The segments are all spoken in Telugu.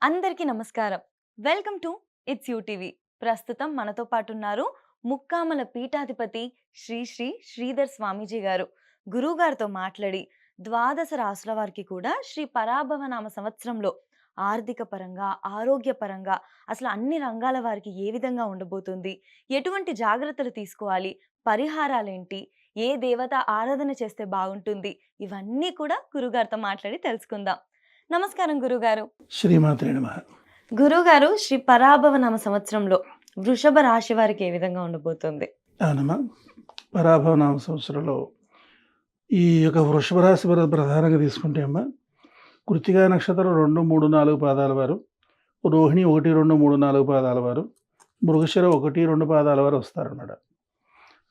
అందరికీ నమస్కారం. Welcome to it's TV. ప్రస్తుతం మనతో పాటు ఉన్నారు ముక్కామల పీఠాధిపతి శ్రీ శ్రీ శ్రీధర్ స్వామీజీ గారు. గురువుగారితో మాట్లాడి ద్వాదశ రాసుల వారికి కూడా శ్రీ పరాభవనామ సంవత్సరంలో ఆర్థిక పరంగా, ఆరోగ్య పరంగా అసలు అన్ని రంగాల వారికి ఏ విధంగా ఉండబోతుంది? ఎటువంటి జాగ్రత్తలు తీసుకోవాలి? పరిహారాలేంటి? ఏ దేవత ఆరాధన చేస్తే బాగుంటుంది? ఇవన్నీ కూడా గురువుగారితో మాట్లాడి తెలుసుకుందాం. నమస్కారం గురుగారు. శ్రీమాత్రే నమః. గురుగారు, శ్రీ పరాభవనామ సంవత్సరంలో వృషభ రాశి వారికి ఏ విధంగా ఉండబోతుంది? అవునమ్మా. పరాభవనామ సంవత్సరంలో ఈ యొక్క వృషభ రాశి వారు ప్రధానంగా తీసుకుంటే అమ్మా, కృత్తికా నక్షత్రం 2, 3, 4 పాదాల వారు, రోహిణి 1, 2, 3, 4 పాదాల వారు, మృగశిర 1, 2 పాదాల వారు వస్తారన్నమాట.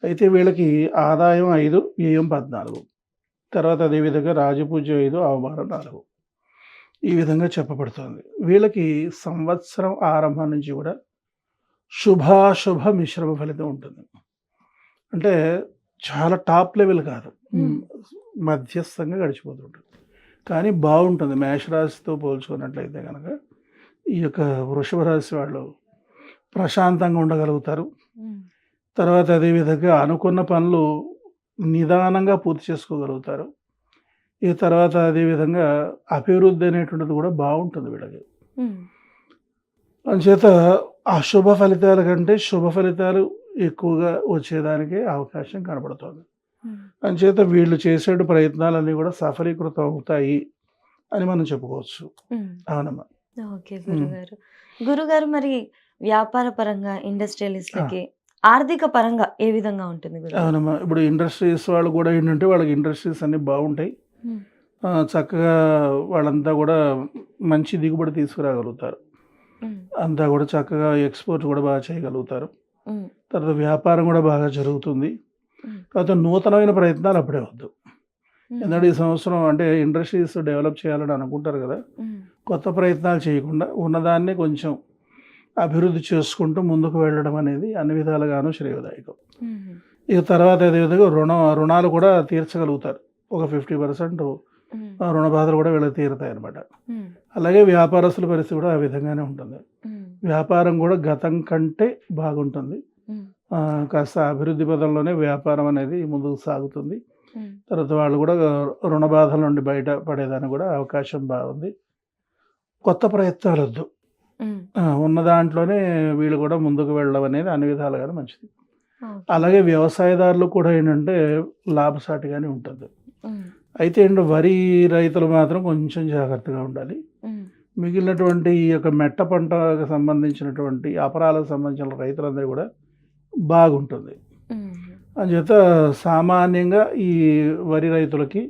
అయితే వీళ్ళకి ఆదాయం 5, వ్యయం 14. తర్వాత అదేవిధంగా రాజపూజ్యం 5, అవమానం 4. ఈ విధంగా చెప్పబడుతోంది. వీళ్ళకి సంవత్సరం ఆరంభం నుంచి కూడా శుభాశుభ మిశ్రమ ఫలితం ఉంటుంది. అంటే చాలా టాప్ లెవెల్ కాదు, మధ్యస్థంగా గడిచిపోతుంటుంది. కానీ బాగుంటుంది. మేషరాశితో పోల్చుకున్నట్లయితే కనుక ఈ యొక్క వృషభ రాశి వాళ్ళు ప్రశాంతంగా ఉండగలుగుతారు. తర్వాత అదేవిధంగా అనుకున్న పనులు నిదానంగా పూర్తి చేసుకోగలుగుతారు. ఈ తర్వాత అదేవిధంగా అభివృద్ధి అనేటువంటిది కూడా బాగుంటుంది వీళ్ళకి. అందుచేత అశుభ ఫలితాల కంటే శుభ ఫలితాలు ఎక్కువగా వచ్చేదానికి అవకాశం కనబడుతుంది. అందుచేత వీళ్ళు చేసే ప్రయత్నాలన్నీ కూడా సఫలీకృతం అవుతాయి అని మనం చెప్పుకోవచ్చు. అవునమ్మా. ఓకే గురుగారు. గురుగారు, మరి వ్యాపార పరంగా ఇండస్ట్రియలిస్ట్లకి ఆర్థిక పరంగా ఏ విధంగా ఉంటుంది? అవునమ్మా. ఇప్పుడు ఇండస్ట్రీస్ వాళ్ళు కూడా ఏంటంటే వాళ్ళకి ఇండస్ట్రీస్ అన్ని బాగుంటాయి. చక్కగా వాళ్ళంతా కూడా మంచి దిగుబడి తీసుకురాగలుగుతారు. అంతా కూడా చక్కగా ఎక్స్పోర్ట్ కూడా బాగా చేయగలుగుతారు. తర్వాత వ్యాపారం కూడా బాగా జరుగుతుంది. తర్వాత నూతనమైన ప్రయత్నాలు అప్పుడే వద్దు. ఎందుకంటే ఈ సంవత్సరం అంటే ఇండస్ట్రీస్ డెవలప్ చేయాలని అనుకుంటారు కదా, కొత్త ప్రయత్నాలు చేయకుండా ఉన్నదాన్ని కొంచెం అభివృద్ధి చేసుకుంటూ ముందుకు వెళ్ళడం అనేది అన్ని విధాలుగాను శ్రేయోదాయకం. ఇక తర్వాత అదేవిధంగా రుణాలు కూడా తీర్చగలుగుతారు. ఒక 50% రుణ బాధలు కూడా వీళ్ళకి తీరుతాయి అన్నమాట. అలాగే వ్యాపారస్తుల పరిస్థితి కూడా ఆ విధంగానే ఉంటుంది. వ్యాపారం కూడా గతం కంటే బాగుంటుంది. కాస్త అభివృద్ధి పదంలోనే వ్యాపారం అనేది ముందుకు సాగుతుంది. తర్వాత వాళ్ళు కూడా రుణ బాధల నుండి బయట పడేదానికి కూడా అవకాశం బాగుంది. కొత్త ప్రయత్నాలు వద్దు, ఉన్న దాంట్లోనే వీళ్ళు కూడా ముందుకు వెళ్ళడం అనేది అన్ని విధాలుగానే మంచిది. అలాగే వ్యవసాయదారులు కూడా ఏంటంటే లాభసాటిగానే ఉంటుంది. అయితే వరి రైతులు మాత్రం కొంచెం జాగ్రత్తగా ఉండాలి. మిగిలినటువంటి ఈ యొక్క మెట్ట పంటకు సంబంధించినటువంటి అపరాలకు సంబంధించిన రైతులందరూ కూడా బాగుంటుంది. అందుచేత సామాన్యంగా ఈ వరి రైతులకి,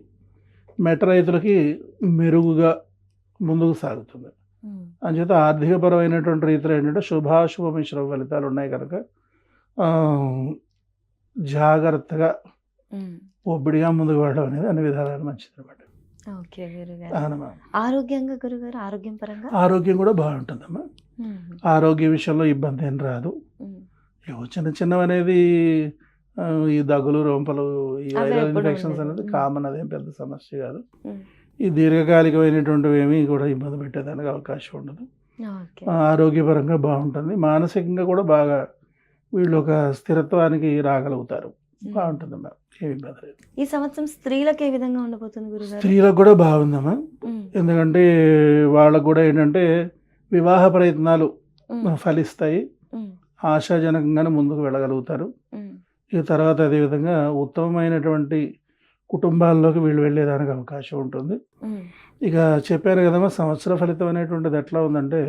మెట్ట రైతులకి మెరుగుగా ముందుకు సాగుతుంది. అందుచేత ఆర్థికపరమైనటువంటి రీతిలో ఏంటంటే శుభాశుభ మిశ్రమ ఫలితాలు ఉన్నాయి కనుక జాగ్రత్తగా ఒబ్బడిగా ముందుకు వెళ్ళడం అనేది అన్ని విధాలుగా మంచిది అనమాట. ఆరోగ్యంగా గురుగారు, ఆరోగ్యం పరంగా ఆరోగ్యం కూడా బాగుంటుందమ్మా. ఆరోగ్య విషయంలో ఇబ్బంది ఏం రాదు. ఏవో చిన్న చిన్నవి అనేది ఈ దగ్గులు, రొంపలు, ఈ వైరల్ ఇన్ఫెక్షన్స్ అనేది కామన్, అదేం పెద్ద సమస్య కాదు. ఈ దీర్ఘకాలికమైనటువంటివి ఏమీ కూడా ఇబ్బంది పెట్టేదానికి అవకాశం ఉండదు. ఆరోగ్యపరంగా బాగుంటుంది. మానసికంగా కూడా బాగా వీళ్ళు ఒక స్థిరత్వానికి రాగలుగుతారు. బాగుంటుందమ్మా, ఏమి ఇబ్బంది లేదు. ఈ సంవత్సరం స్త్రీలకు ఏ విధంగా ఉండబోతుంది గురుగారు? స్త్రీలకు కూడా బాగుందమ్మా. ఎందుకంటే వాళ్ళకు కూడా ఏంటంటే వివాహ ప్రయత్నాలు ఫలిస్తాయి. ఆశాజనకంగానే ముందుకు వెళ్ళగలుగుతారు. ఇక తర్వాత అదేవిధంగా ఉత్తమమైనటువంటి కుటుంబాల్లోకి వీళ్ళు వెళ్ళేదానికి అవకాశం ఉంటుంది. ఇక చెప్పారు కదమ్మా, సంవత్సర ఫలితం అనేటువంటిది ఎట్లా ఉందంటే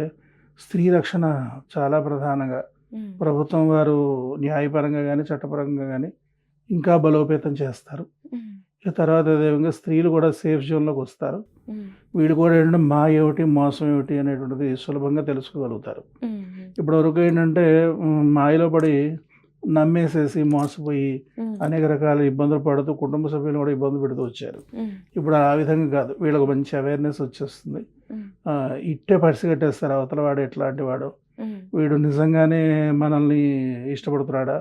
స్త్రీ రక్షణ చాలా ప్రధానంగా ప్రభుత్వం వారు న్యాయపరంగా కానీ చట్టపరంగా కానీ ఇంకా బలోపేతం చేస్తారు. ఇక తర్వాత అదేవిధంగా స్త్రీలు కూడా సేఫ్ జోన్లోకి వస్తారు. వీళ్ళు కూడా ఏంటంటే మా ఏమిటి మోసం ఏమిటి అనేటువంటిది సులభంగా తెలుసుకోగలుగుతారు. ఇప్పటివరకు ఏంటంటే మాయలో పడి నమ్మేసేసి మోసపోయి అనేక రకాల ఇబ్బందులు పడుతూ కుటుంబ సభ్యులు కూడా ఇబ్బంది పెడుతూ వచ్చారు. ఇప్పుడు ఆ విధంగా కాదు, వీళ్ళకి మంచి అవేర్నెస్ వచ్చేస్తుంది. ఇట్టే పడిసిగట్టేస్తారు అవతల వాడు ఎట్లాంటి వాడు, వీడు నిజంగానే మనల్ని ఇష్టపడుతున్నాడా,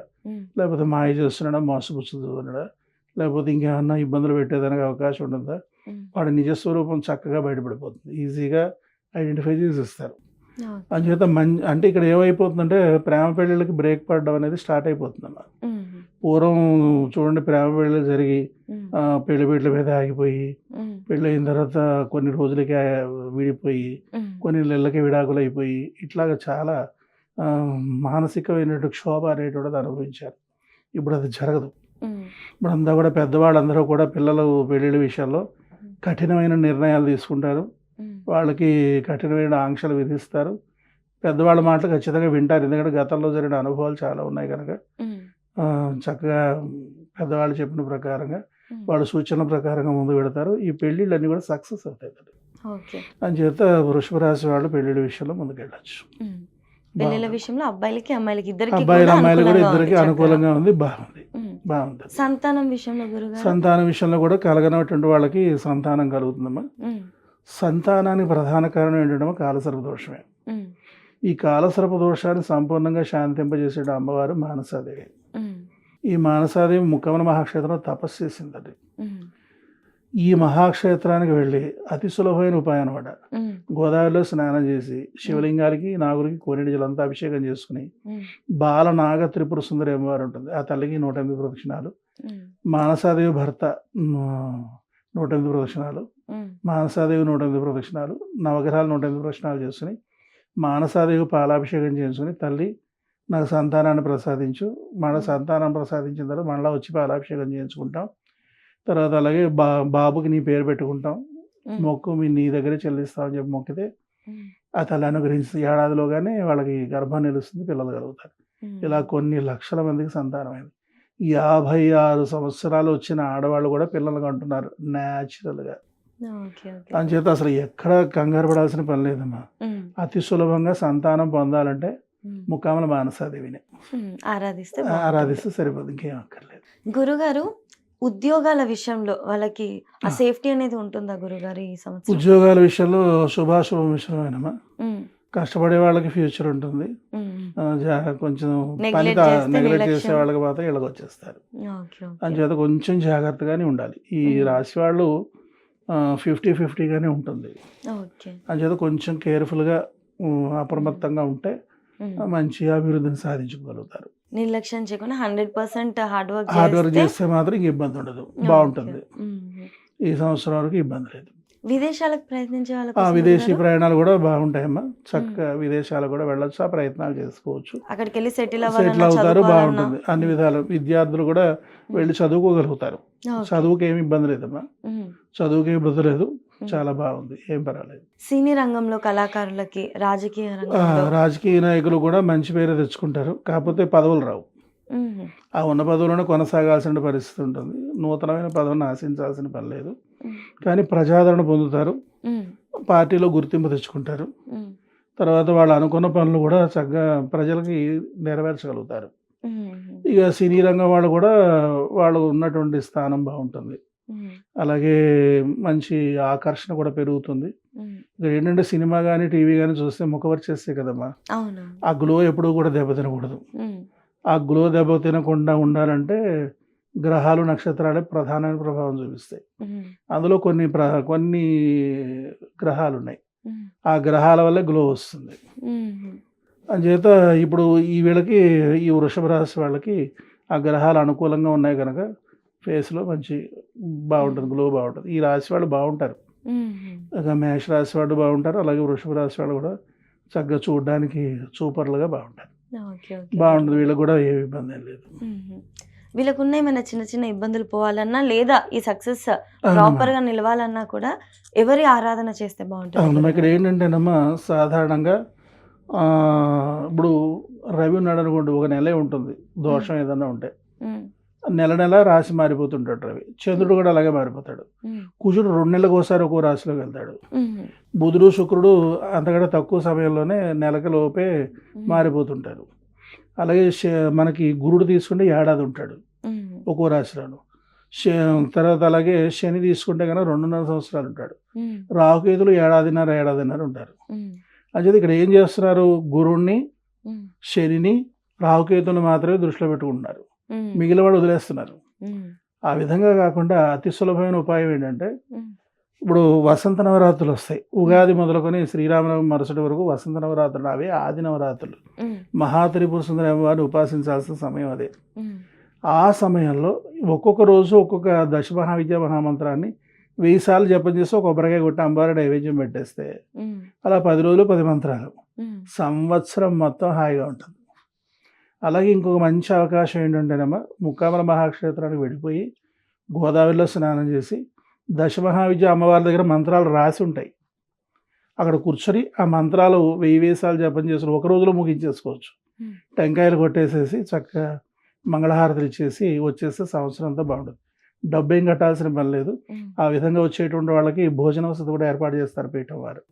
లేకపోతే మాయ చేస్తున్నాడా, మోసపుచ్చుతున్నాడా, లేకపోతే ఇంకేమన్నా ఇబ్బందులు పెట్టేదానికి అవకాశం ఉంటుందా, వాడి నిజస్వరూపం చక్కగా బయటపడిపోతుంది. ఈజీగా ఐడెంటిఫై చేసి ఇస్తారు. ఓకే. అంచేత అంటే ఇక్కడ ఏమైపోతుందంటే ప్రేమ పెళ్ళిళ్ళకి బ్రేక్ పడడం అనేది స్టార్ట్ అయిపోతుందన్నమాట. పూర్వం చూడండి ప్రేమ పెళ్ళిళ్ళు జరిగి పెళ్లి పీటల మీద ఆగిపోయి, పెళ్ళయిన తర్వాత కొన్ని రోజులకే విడిపోయి, కొన్ని నెలలకే విడాకులైపోయి, ఇట్లాగా చాలా మానసికమైనటువంటి క్షోభ అనేటువంటిది అనుభవించారు. ఇప్పుడు అది జరగదు. ఇప్పుడంతా కూడా పెద్దవాళ్ళందరూ కూడా పిల్లలు పెళ్ళిళ్ళ విషయాల్లో కఠినమైన నిర్ణయాలు తీసుకుంటారు. వాళ్ళకి కఠినమైన ఆంక్షలు విధిస్తారు. పెద్దవాళ్ళ మాటలు ఖచ్చితంగా వింటారు. ఎందుకంటే గతంలో జరిగిన అనుభవాలు చాలా ఉన్నాయి కనుక చక్కగా పెద్దవాళ్ళు చెప్పిన ప్రకారంగా వాళ్ళ సూచనల ప్రకారంగా ముందు పెడతారు. ఈ పెళ్ళిళ్ళన్నీ కూడా సక్సెస్ అవుతాయి. అంచేత వృషభ రాశి వాళ్ళు పెళ్ళిళ్ళ విషయంలో ముందుకెళ్ళచ్చు. పెళ్ళిళ్ళ విషయంలో అబ్బాయిలకి అమ్మాయిలకి అబ్బాయిలు అమ్మాయిలు కూడా ఇద్దరికి అనుకూలంగా ఉంది. బాగుంది. సంతానం విషయంలో గురుగారు, సంతానం విషయంలో కూడా కలగనటువంటి వాళ్ళకి సంతానం కలుగుతుందమ్మా. సంతానానికి ప్రధాన కారణం ఏంటంటే కాలసర్ప దోషమే. ఈ కాలసర్ప దోషాన్ని సంపూర్ణంగా శాంతింపజేసే అమ్మవారు మానసాదేవి. ఈ మానసాదేవి ముక్కమల మహాక్షేత్రంలో తపస్సు చేసింది. ఈ మహాక్షేత్రానికి వెళ్ళి అతి సులభమైన ఉపాయం అనమాట. గోదావరిలో స్నానం చేసి శివలింగాలకి నాగులకి కోనేటి జలంతా అభిషేకం చేసుకుని బాలనాగ త్రిపుర సుందరి అమ్మవారు ఉంటుంది. ఆ తల్లికి 108 ప్రదక్షిణాలు, మానసాదేవి భర్త 108 ప్రదక్షిణాలు, మానసాదేవి 108 ప్రదక్షిణాలు, నవగ్రహాలు 108 ప్రదక్షిణాలు చేసుకుని మానసాదేవి పాలాభిషేకం చేసుకుని, తల్లి నాకు సంతానాన్ని ప్రసాదించు, మన సంతానం ప్రసాదించిన తర్వాత మళ్ళీ వచ్చి పాలాభిషేకం చేయించుకుంటాం. తర్వాత అలాగే బాబుకి నీ పేరు పెట్టుకుంటాం, మొక్కు నీ దగ్గరే చెల్లిస్తామని చెప్పి మొక్కితే ఆ తల్లి అనుగ్రహించి ఏడాదిలోగానే వాళ్ళకి గర్భం నిలుస్తుంది, పిల్లలు కలుగుతారు. ఇలా కొన్ని లక్షల మందికి సంతానమైంది. 56 సంవత్సరాలు వచ్చిన ఆడవాళ్ళు కూడా పిల్లలు అంటున్నారు న్యాచురల్గా. అంచేత అసలు ఎక్కడ కంగారు పడాల్సిన పని లేదమ్మా. అతి సులభంగా సంతానం పొందాలంటే ముక్కామల మానసాదేవిని ఆరాధిస్తే సరిపోదు, ఇంకేం అక్కర్లేదు. గురుగారు, ఉద్యోగాల విషయంలో వాళ్ళకి ఆ సేఫ్టీ అనేది ఉంటుందా గురుగారు ఈ సంవత్సరం? ఉద్యోగాల విషయంలో శుభాశుభ మిశ్రమేనమ్మా. కష్టపడే వాళ్ళకి ఫ్యూచర్ ఉంటుంది. కొంచెం పని నెగ్లెక్ట్ చేసే వాళ్ళకి మాత్రం ఇళ్ళకి వచ్చేస్తారు. అంచేత కొంచెం జాగ్రత్తగానే ఉండాలి. ఈ రాశి వాళ్ళు 50-50గానే ఉంటుంది. అంచేత కొంచెం కేర్ఫుల్గా అప్రమత్తంగా ఉంటే మంచి అభివృద్ధిని సాధించుకోగలుగుతారు. నిర్లక్ష్యం చేయకుండా 100% హార్డ్ వర్క్ చేస్తే మాత్రం ఇంక ఇబ్బంది ఉండదు, బాగుంటుంది. ఈ సంవత్సరం వరకు ఇబ్బంది లేదు. విదేశాలకు ప్రయత్నించే వాళ్ళకి విదేశీ ప్రయాణాలు కూడా బాగుంటాయమ్మా. చక్కగా విదేశాలకు కూడా వెళ్ళొచ్చు, ఆ ప్రయత్నాలు చేసుకోవచ్చు. అక్కడికి వెళ్ళి సెటిల్ అవుతారు, బాగుంటుంది. అన్ని విధాలు విద్యార్థులు కూడా వెళ్ళి చదువుకోగలుగుతారు. చదువుకి ఏమి ఇబ్బంది లేదమ్మా, చదువుకి ఏమి ఇబ్బంది లేదు, చాలా బాగుంది, ఏం పర్వాలేదు. సినీ రంగంలో కళాకారులకి, రాజకీయ నాయకులు కూడా మంచి పేరు తెచ్చుకుంటారు. కాకపోతే పదవులు రావు. ఆ ఉన్న పదవులను కొనసాగాల్సిన పరిస్థితి ఉంటుంది. నూతనమైన పదవిని ఆశించాల్సిన పని లేదు, కానీ ప్రజాదరణ పొందుతారు, పార్టీలో గుర్తింపు తెచ్చుకుంటారు. తర్వాత వాళ్ళు అనుకున్న పనులు కూడా చక్కగా ప్రజలకి నెరవేర్చగలుగుతారు. ఇక సినీ రంగం వాళ్ళు కూడా వాళ్ళు ఉన్నటువంటి స్థానం బాగుంటుంది. అలాగే మంచి ఆకర్షణ కూడా పెరుగుతుంది. ఇక్కడ ఏంటంటే సినిమా కానీ టీవీ కానీ చూస్తే ముఖవర్చేస్తే కదమ్మా, ఆ గ్లో ఎప్పుడూ కూడా దెబ్బతినకూడదు. ఆ గ్లో దెబ్బతినకుండా ఉండాలంటే గ్రహాలు నక్షత్రాలే ప్రధానమైన ప్రభావం చూపిస్తాయి. అందులో కొన్ని గ్రహాలు ఉన్నాయి, ఆ గ్రహాల వల్లే గ్లో వస్తుంది. అంచేత ఇప్పుడు ఈ వృషభ రాశి వాళ్ళకి ఆ గ్రహాలు అనుకూలంగా ఉన్నాయి కనుక ఫేస్లో మంచి బాగుంటుంది, గ్లో బాగుంటుంది. ఈ రాశి వాళ్ళు బాగుంటారు. మేష రాశి వాళ్ళు బాగుంటారు, అలాగే వృషభ రాశి వాళ్ళు కూడా చక్కగా చూడడానికి సూపర్లుగా బాగుంటారు. బాగుంటుంది, వీళ్ళకి కూడా ఏ ఇబ్బంది లేదు. వీళ్ళకున్న ఏమైనా చిన్న చిన్న ఇబ్బందులు పోవాలన్నా లేదా ఈ సక్సెస్ ప్రాపర్ గా నిలవాలన్నా కూడా ఎవరి ఆరాధన చేస్తే బాగుంటుంది? ఇక్కడ ఏంటంటేనమ్మా, సాధారణంగా ఇప్పుడు రవి ఉన్నాడు అనుకోండి, ఒక నెలే ఉంటుంది దోషం ఏదన్నా ఉంటే. నెల రాశి మారిపోతుంటాడు రవి. చంద్రుడు కూడా అలాగే మారిపోతాడు. కుజుడు 2 నెలలకు ఒకసారి ఒక్కో రాశిలోకి వెళ్తాడు. బుధుడు శుక్రుడు అంతకంటే తక్కువ సమయంలోనే నెలకి లోపే మారిపోతుంటారు. అలాగే మనకి గురుడు తీసుకుంటే ఏడాది ఉంటాడు ఒక్కో రాశిలోను. తర్వాత అలాగే శని తీసుకుంటే కనుక 2.5 సంవత్సరాలు ఉంటాడు. రాహుకేతులు ఏడాదిన్నర ఉంటారు. అయితే ఇక్కడ ఏం చేస్తున్నారు, గురువుని, శనిని, రాహుకేతులు మాత్రమే దృష్టిలో పెట్టుకుంటున్నారు, మిగిలిన వాడు వదిలేస్తున్నారు. ఆ విధంగా కాకుండా అతి సులభమైన ఉపాయం ఏంటంటే ఇప్పుడు వసంత నవరాత్రులు వస్తాయి. ఉగాది మొదలుకొని శ్రీరామనవమి మరుసటి వరకు వసంత నవరాత్రులు, అవే ఆది నవరాత్రులు. మహాత్రిపుర సుందరి అమ్మవారిని ఉపాసించాల్సిన సమయం అదే. ఆ సమయంలో ఒక్కొక్క రోజు ఒక్కొక్క దశమహావిద్యా మహామంత్రాన్ని 1000 సార్లు జపం చేసి ఒక కొబ్బరికాయ కొట్టి అమ్మవారి నైవేద్యం పెట్టేస్తే అలా 10 రోజులు 10 మంత్రాలు, సంవత్సరం మొత్తం హాయిగా ఉంటుంది. అలాగే ఇంకొక మంచి అవకాశం ఏంటంటేనమ్మా, ముక్కామల మహాక్షేత్రానికి వెళ్ళిపోయి గోదావరిలో స్నానం చేసి దశమహావిద్య అమ్మవారి దగ్గర మంత్రాలు రాసి ఉంటాయి, అక్కడ కూర్చొని ఆ మంత్రాలు 1000 సార్లు జపం చేసి ఒక రోజులో ముగించేసుకోవచ్చు. టెంకాయలు కొట్టేసేసి చక్కగా మంగళహారతులు ఇచ్చేసి వచ్చేస్తే సంవత్సరం అంతా బాగుంటుంది. డబ్బు ఏం కట్టాల్సిన పని లేదు. ఆ విధంగా వచ్చేటువంటి వాళ్ళకి భోజన వసతి కూడా ఏర్పాటు చేస్తారు పీఠం వారు.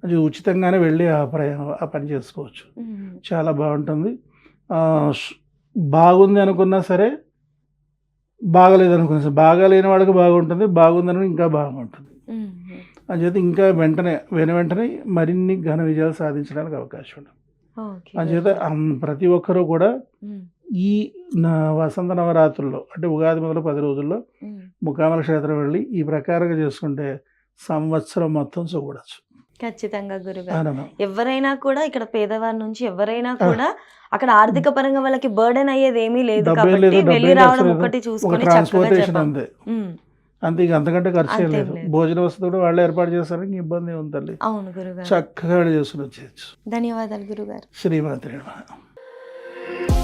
అది ఉచితంగానే వెళ్ళి ఆ పని చేసుకోవచ్చు. చాలా బాగుంటుంది. బాగుంది అనుకున్నా సరే, బాగలేదు అనుకున్నా సరే, బాగాలేని వాడికి బాగుంటుంది, బాగుందని ఇంకా బాగుంటుంది. అంచేత ఇంకా వెంటనే మరిన్ని ఘన విజయాలు సాధించడానికి అవకాశం ఉంటుంది. అంచేత ప్రతి ఒక్కరూ కూడా ఈ వసంత నవరాత్రుల్లో అంటే ఉగాది మొదలు 10 రోజుల్లో ముక్కామల క్షేత్రం వెళ్ళి ఈ ప్రకారంగా చేసుకుంటే సంవత్సరం మొత్తం చూడవచ్చు. ఖచ్చితంగా గురుగారు. ఎవరైనా కూడా ఇక్కడ పేదవారి నుంచి ఎవరైనా కూడా అక్కడ ఆర్థిక పరంగా వాళ్ళకి బర్డెన్ అయ్యేది ఏమీ లేదు కాబట్టి వెళ్ళి రావడం ఒకటి చూసుకొని ట్రాన్స్పోర్టేషన్ అంతే, అంతే, అంతకంటే ఖర్చు లేదు. భోజన వసతి కూడా వాళ్ళు ఏర్పాటు చేస్తారని ఇబ్బంది ఉంది తల్లి. అవును గురుగారు, చక్కగా చేసుకుని వచ్చేయచ్చు. ధన్యవాదాలు గురుగారు. శ్రీమాత్రే నమః.